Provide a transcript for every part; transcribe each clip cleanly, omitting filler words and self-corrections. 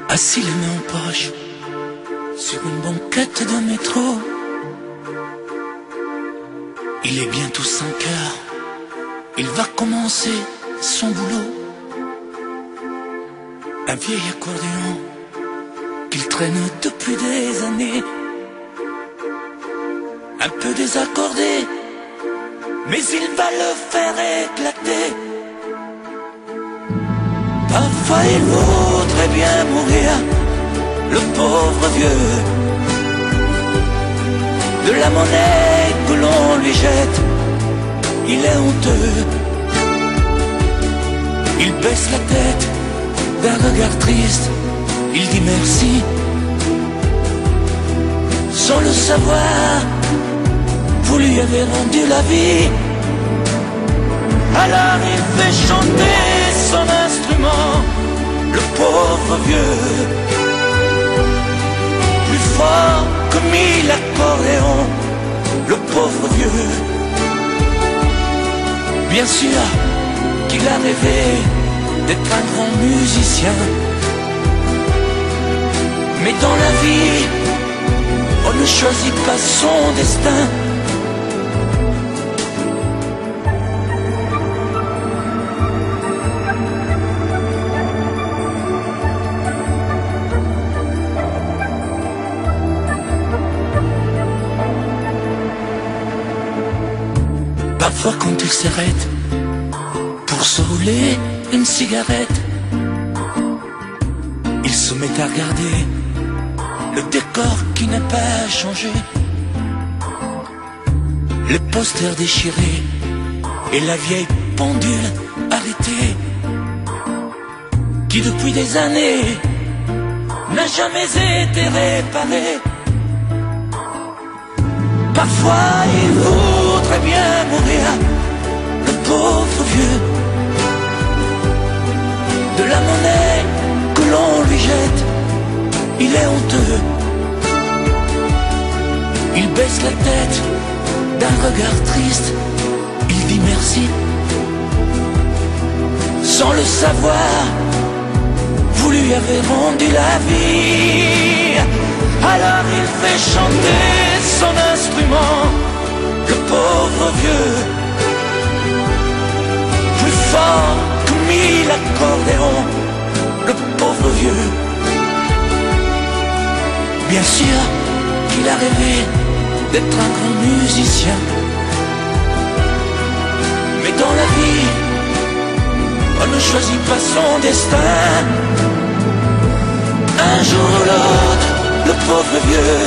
Assis les mains en poche, sur une banquette de métro. Il est bientôt 5 heures, il va commencer son boulot. Un vieil accordéon qu'il traîne depuis des années, un peu désaccordé, mais il va le faire éclater. Parfois il voudrait bien mourir, le pauvre vieux, de la monnaie que l'on lui jette, il est honteux. Il baisse la tête d'un regard triste, il dit merci. Sans le savoir, vous lui avez rendu la vie. Alors il fait chanter son instrument, le pauvre vieux, plus fort que 1000 accordéons, le pauvre vieux. Bien sûr qu'il a rêvé d'être un grand musicien, mais dans la vie, on ne choisit pas son destin. Parfois quand il s'arrête pour se rouler une cigarette, il se met à regarder le décor qui n'a pas changé, les posters déchirés et la vieille pendule arrêtée, qui depuis des années n'a jamais été réparée. Parfois il voudrait bien mourir, le pauvre vieux, de la monnaie que l'on lui jette, il est honteux. Il baisse la tête d'un regard triste, il dit merci. Sans le savoir, vous lui avez rendu la vie. Alors il fait chanter son instrument, le pauvre vieux, plus fort que 1000 accordéons, le pauvre vieux. Bien sûr qu'il a rêvé d'être un grand musicien, mais dans la vie, on ne choisit pas son destin. Un jour ou l'autre, le pauvre vieux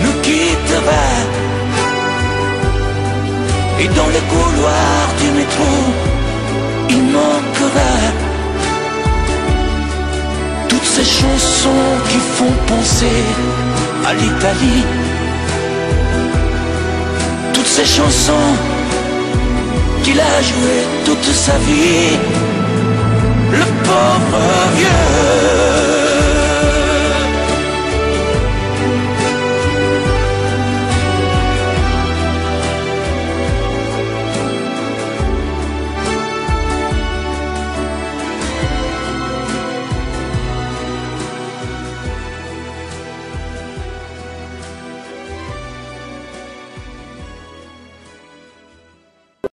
nous quittera, et dans les couloirs du métro, il manquera toutes ces chansons qui font penser à l'Italie, toutes ces chansons qu'il a jouées toute sa vie, le pauvre vieux.